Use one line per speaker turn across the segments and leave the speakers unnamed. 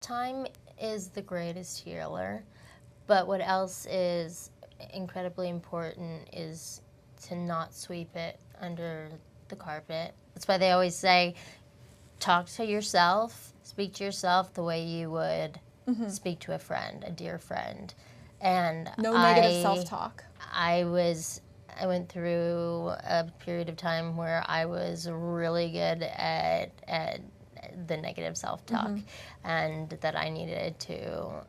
time is the greatest healer, but what else is incredibly important is to not sweep it under the carpet. That's why they always say, talk to yourself, speak to yourself the way you would speak to a friend, a dear friend. And
No negative self-talk.
I went through a period of time where I was really good at the negative self-talk, and that I needed to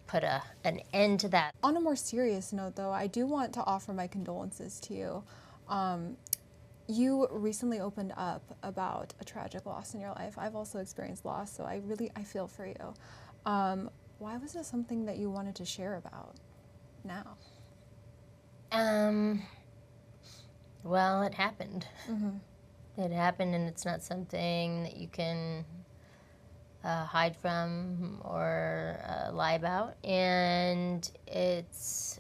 put an end to that.
On a more serious note, though, I do want to offer my condolences to you. You recently opened up about a tragic loss in your life. I've also experienced loss, so I feel for you. Why was this something that you wanted to share about now?
Well, it happened. It happened, and it's not something that you can hide from or lie about. And it's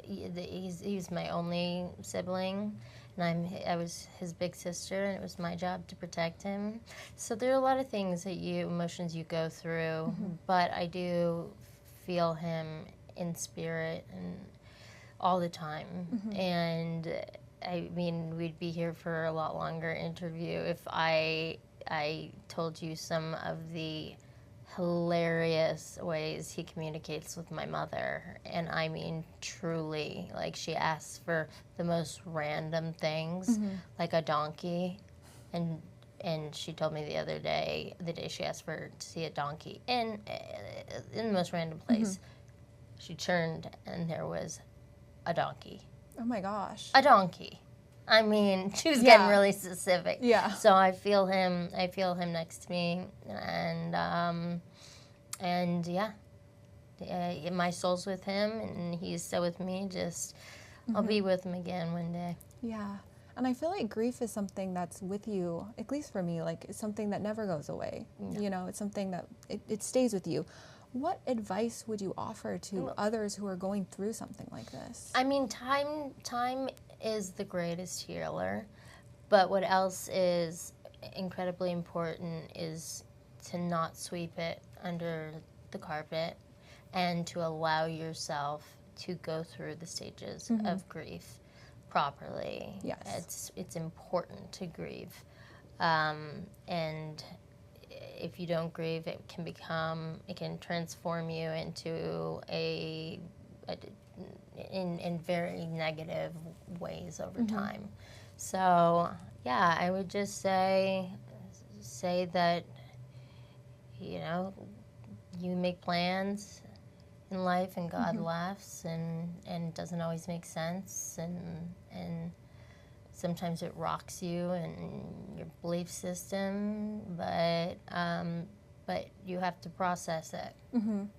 he's my only sibling, and I was his big sister, and it was my job to protect him. So there are a lot of things emotions you go through, but I do feel him in spirit and all the time. And I mean, we'd be here for a lot longer interview if I told you some of the hilarious ways he communicates with my mother. And I mean, truly, like, she asks for the most random things, like a donkey. And she told me the day she asked to see a donkey in the most random place, she turned and there was a donkey.
Oh my gosh.
A donkey. I mean, she was getting really specific.
Yeah.
So I feel him next to me, and yeah, my soul's with him, and he's still with me. Just, I'll be with him again one day.
Yeah. And I feel like grief is something that's with you, at least for me, like, it's something that never goes away. No. You know, it's something that it stays with you. What advice would you offer to others who are going through something like this?
I mean, time is the greatest healer, but what else is incredibly important is to not sweep it under the carpet, and to allow yourself to go through the stages of grief properly.
Yes.
It's important to grieve, and if you don't grieve, it can transform you into in very negative ways over time. So yeah, I would just say that, you know, you make plans in life, and God laughs, and it doesn't always make sense, and sometimes it rocks you and your belief system, but you have to process it,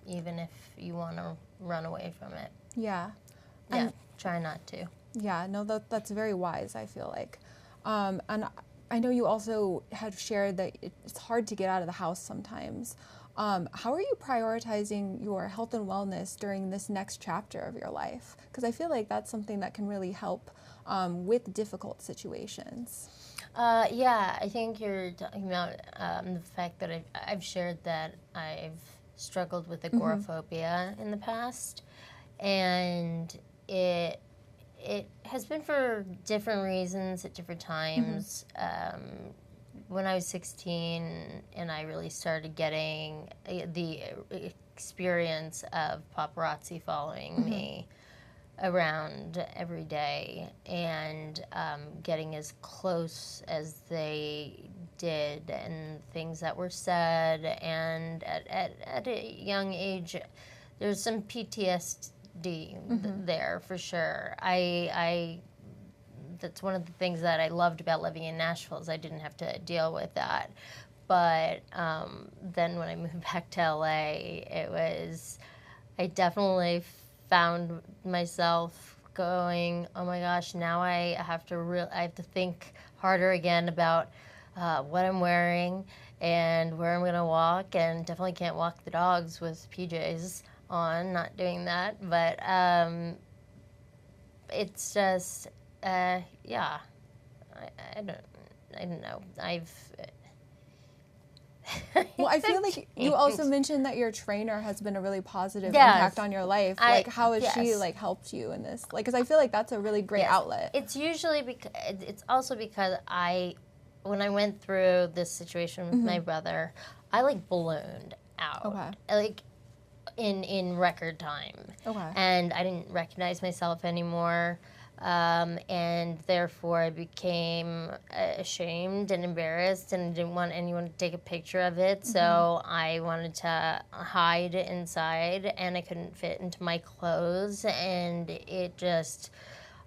even if you want to run away from it.
Yeah.
Yeah, try not to.
Yeah, no, that's very wise, I feel like. And I know you also had shared that it's hard to get out of the house sometimes. How are you prioritizing your health and wellness during this next chapter of your life? Because I feel like that's something that can really help with difficult situations.
Yeah, I think you're talking about the fact that I've shared that I've struggled with agoraphobia in the past, and it has been for different reasons at different times. When I was 16 and I really started getting the experience of paparazzi following me around every day, and getting as close as they did, and things that were said, and at a young age there's some PTSD there for sure. That's one of the things that I loved about living in Nashville, is I didn't have to deal with that. But then when I moved back to LA, I definitely found myself going, oh my gosh, now I have to think harder again about what I'm wearing and where I'm going to walk, and definitely can't walk the dogs with PJs on, not doing that. But it's just, yeah, I don't know.
Well, I feel like you also mentioned that your trainer has been a really positive
Yes.
impact on your life. Like, how has she
Yes.
like helped you in this? Like, because I feel like that's a really great outlet.
It's usually because it's also because when I went through this situation with my brother, I like ballooned out.
Okay.
Like in record time.
Okay.
And I didn't recognize myself anymore. And therefore I became ashamed and embarrassed, and I didn't want anyone to take a picture of it. So I wanted to hide inside, and I couldn't fit into my clothes, and it just,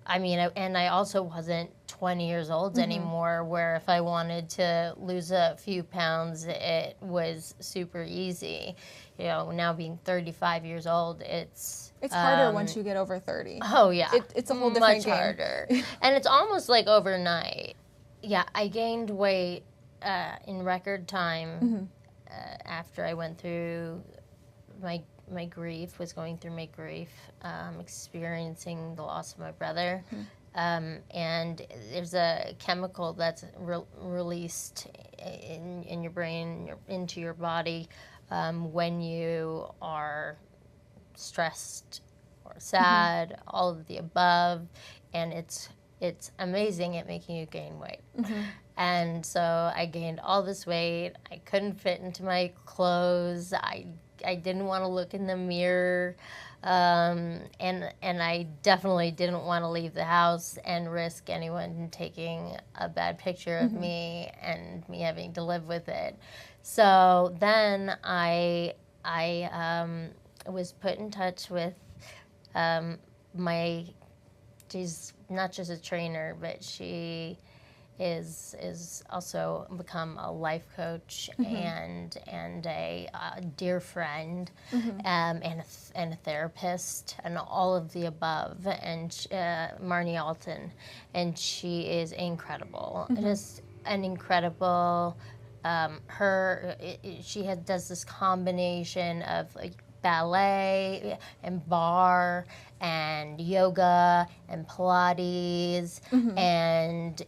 and I also wasn't 20 years old anymore, where if I wanted to lose a few pounds, it was super easy. You know, now being 35 years old, it's
harder once you get over 30.
Oh, yeah.
It's a whole different
Much
game.
harder. And it's almost like overnight. Yeah, I gained weight in record time after I went through my grief, was going through my grief, experiencing the loss of my brother. And there's a chemical that's released in your brain, into your body, when you are stressed or sad, all of the above, and it's amazing at making you gain weight. And so I gained all this weight. I couldn't fit into my clothes. I didn't want to look in the mirror, and I definitely didn't want to leave the house and risk anyone taking a bad picture of me and me having to live with it. So then I was put in touch with she's not just a trainer, but she is also become a life coach and a dear friend, and a therapist, and all of the above, and Marnie Alton, and she is incredible, just an incredible. She does this combination of like ballet and bar and yoga and Pilates, and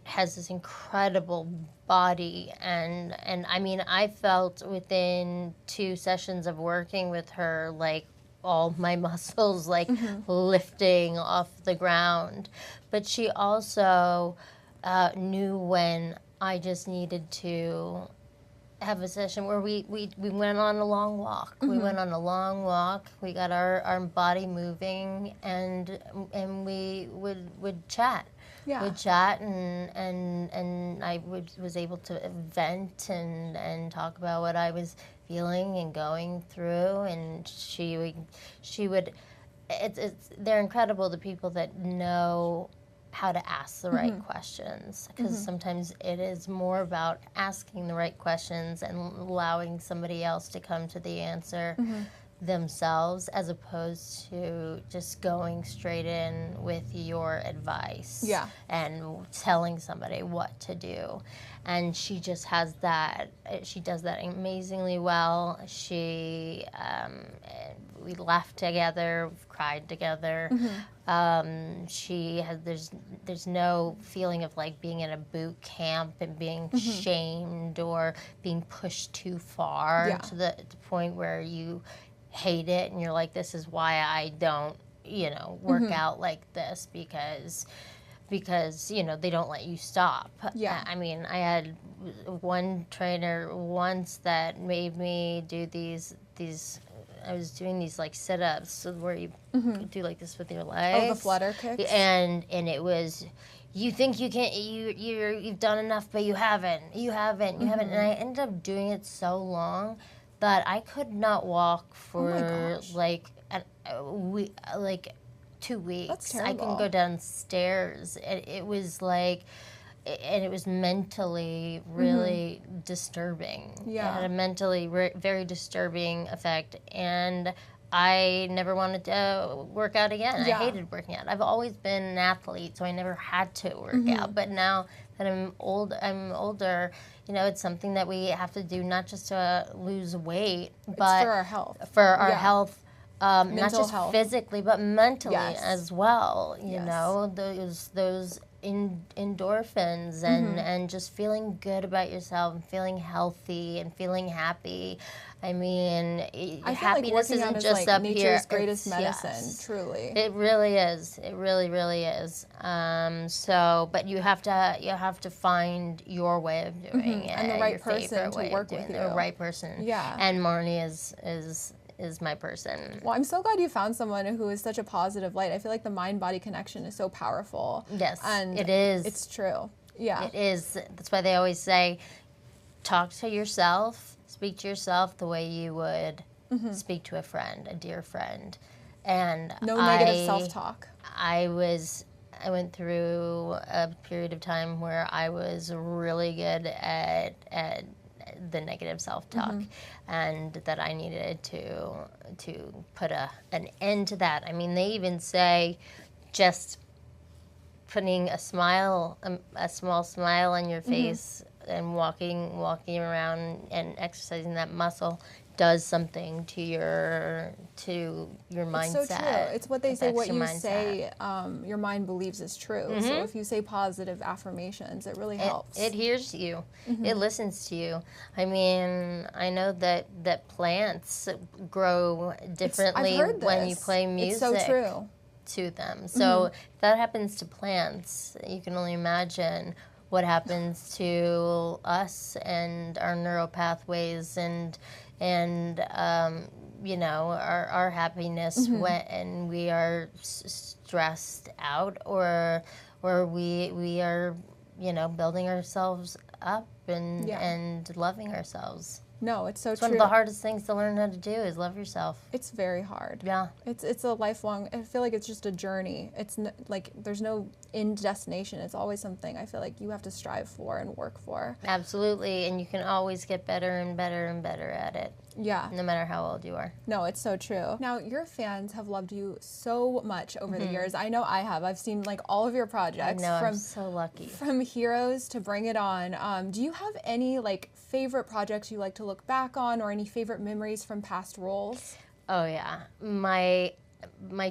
has this incredible body, and I mean, I felt within 2 sessions of working with her like all my muscles like lifting off the ground. But she also knew when I just needed to have a session where we went on a long walk. We went on a long walk. We got our body moving, and we would chat.
Yeah.
We'd chat, and I was able to vent and talk about what I was feeling and going through. And she would. They're incredible, the people that know how to ask the right questions, because sometimes it is more about asking the right questions and allowing somebody else to come to the answer themselves, as opposed to just going straight in with your advice and telling somebody what to do. And she just has that. She does that amazingly well. We laughed together, we've cried together. There's no feeling of like being in a boot camp and being shamed or being pushed too far to the point where you hate it and you're like, this is why I don't, work out like this, because they don't let you stop.
Yeah.
I mean, I had one trainer once that made me do these I was doing these like sit-ups where you do like this with your legs.
Oh, the flutter kicks.
And it was, you think you can't, you've done enough, but you haven't. And I ended up doing it so long that I could not walk for like 2 weeks.
That's terrible.
I couldn't go downstairs. It was like, and it was mentally really disturbing.
Yeah.
It had a mentally very disturbing effect, and I never wanted to work out again.
Yeah.
I hated working out. I've always been an athlete, so I never had to work out. But now that I'm older, it's something that we have to do, not just to lose weight, but
for our health.
For our health. Not
Mental
just
health.
physically, but mentally as well. You
Yes.
know, those endorphins and just feeling good about yourself and feeling healthy and feeling happy. I mean,
I feel
happiness
like working out
isn't
is
just
like
up
nature's
here.
greatest medicine,
Yes.
truly.
It really is. It really, really is. So, but you have to find your way of doing it,
And the right
your
person
favorite
to
way
work
of
with
doing it,
you.
the right person.
Yeah.
And Marnie is my person.
Well, I'm so glad you found someone who is such a positive light. I feel like the mind-body connection is so powerful.
Yes,
And
it is.
It's true. Yeah.
It is. That's why they always say, talk to yourself, speak to yourself the way you would speak to a friend, a dear friend. And
No negative self-talk.
I went through a period of time where I was really good at the negative self-talk, and that I needed to put an end to that. I mean, they even say just putting a smile, a small smile on your face, and walking around and exercising that muscle does something to your mindset.
It's so true. It's what they say. What you
mindset.
say, your mind believes is true. So if you say positive affirmations, it really helps.
It hears you. It listens to you. I mean, I know that plants grow differently
I've heard
when you
this.
play music.
It's so true.
To them. So if that happens to plants, you can only imagine what happens to us and our neural pathways and you know, our happiness when we are stressed out or we are, you know, building ourselves up and loving ourselves.
No, it's so
It's
true.
one of the hardest things to learn how to do is love yourself.
It's very hard.
Yeah.
It's a lifelong, I feel like it's just a journey. It's like there's no end destination. It's always something I feel like you have to strive for and work for.
Absolutely, and you can always get better and better and better at it.
Yeah.
No matter how old you are.
No, it's so true. Now, your fans have loved you so much over the years. I know I have. I've seen like all of your projects.
I know, I'm so lucky.
From Heroes to Bring It On. Do you have any like favorite projects you like to look back on, or any favorite memories from past roles?
Oh yeah, my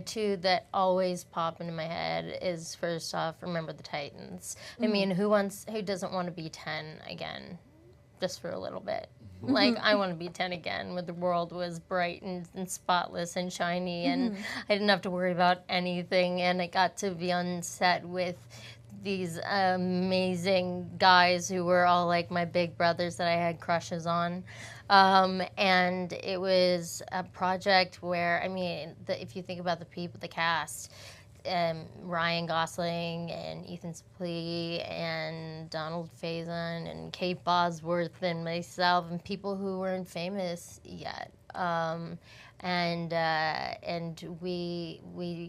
two that always pop into my head is, first off, Remember the Titans. I mean, who doesn't want to be 10 again, just for a little bit? Like, I want to be 10 again, when the world was bright and spotless and shiny, and I didn't have to worry about anything, and I got to be on set with these amazing guys who were all like my big brothers that I had crushes on. And it was a project where, I mean, if you think about the people, the cast, Ryan Gosling and Ethan Suplee and Donald Faison and Kate Bosworth and myself and people who weren't famous yet. And we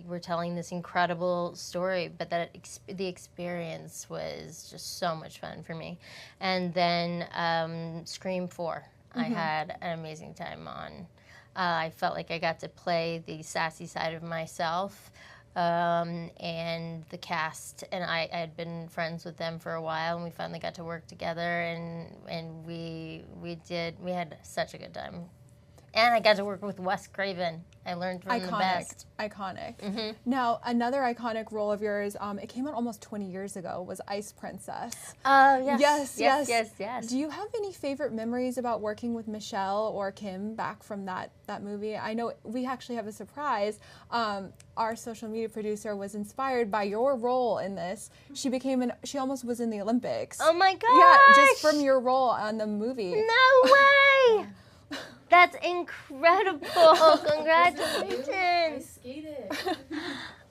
were telling this incredible story, but the experience was just so much fun for me. And then Scream 4, I had an amazing time on. I felt like I got to play the sassy side of myself. And the cast and I had been friends with them for a while, and we finally got to work together, and we had such a good time. And I got to work with Wes Craven. I learned from the best.
Iconic. Now, another iconic role of yours, it came out almost 20 years ago, was Ice Princess.
Yes.
Do you have any favorite memories about working with Michelle or Kim back from that movie? I know we actually have a surprise. Our social media producer was inspired by your role in this. She almost was in the Olympics.
Oh my gosh!
Yeah, just from your role on the movie.
No way! That's incredible! Congratulations!
I skated.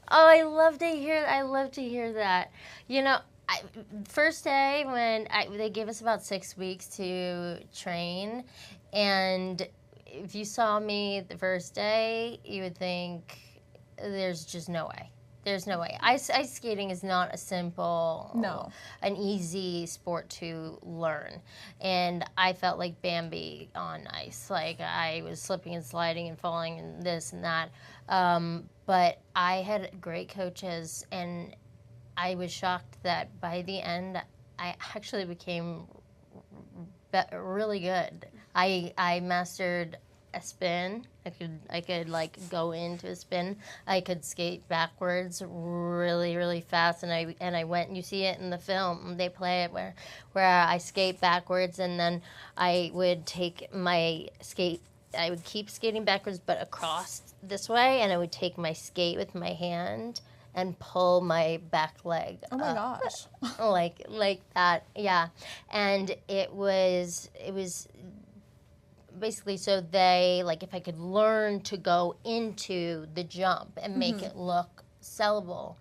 Oh, I love to hear that. You know, first day when they gave us about 6 weeks to train, and if you saw me the first day, you would think there's just no way. There's no way. Ice skating is not a simple, an easy sport to learn. And I felt like Bambi on ice. Like, I was slipping and sliding and falling and this and that. But I had great coaches, and I was shocked that by the end, I actually became really good. I mastered a spin. I could like go into a spin. I could skate backwards really, really fast, and I went. You see it in the film. They play it where I skate backwards, and then I would take my skate. I would keep skating backwards, but across this way, and I would take my skate with my hand and pull my back leg
Oh my
up,
gosh.
like that, yeah. And it was basically so they, like, if I could learn to go into the jump and make it look sellable,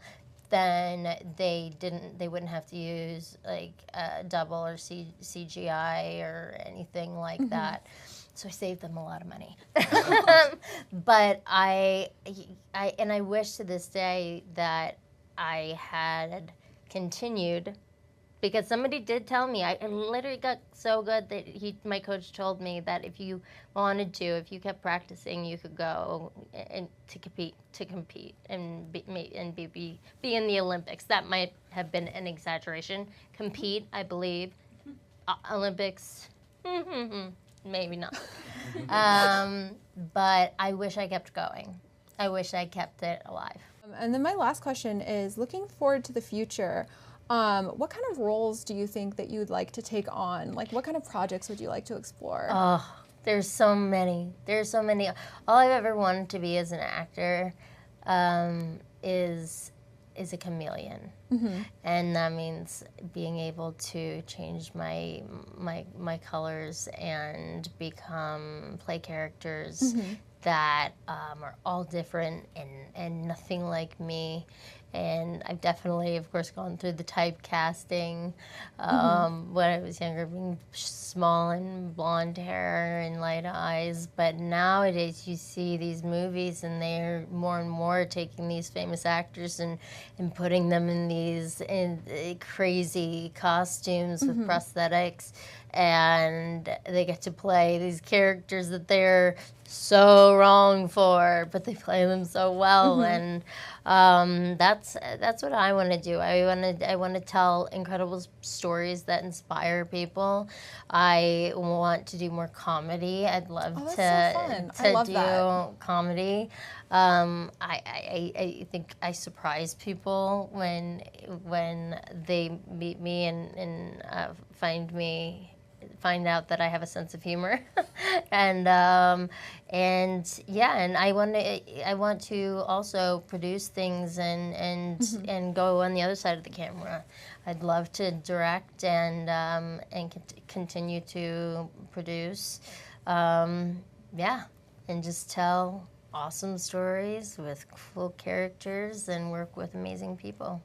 then they wouldn't have to use like double or CGI or anything like that. So I saved them a lot of money. But I wish to this day that I had continued, because somebody did tell me, I literally got so good that my coach told me that if you wanted to, if you kept practicing, you could go and to compete and be in the Olympics. That might have been an exaggeration. Compete, I believe. Olympics, maybe not. But I wish I kept going. I wish I kept it alive.
And then my last question is, looking forward to the future, what kind of roles do you think that you'd like to take on? Like, what kind of projects would you like to explore?
Oh, there's so many. There's so many. All I've ever wanted to be as an actor is a chameleon. And that means being able to change my colors and play characters that are all different and nothing like me. And I've definitely, of course, gone through the typecasting when I was younger, being small and blonde hair and light eyes. But nowadays, you see these movies, and they're more and more taking these famous actors and putting them in these crazy costumes with prosthetics, and they get to play these characters that they're so wrong for, but they play them so well. And that's what I want to do. I want to tell incredible stories that inspire people. I want to do more comedy. I'd love to do comedy. I think I surprise people when they meet me and find out that I have a sense of humor. and yeah, and I want to also produce things and go on the other side of the camera. I'd love to direct and continue to produce. Yeah, and just tell awesome stories with cool characters and work with amazing people.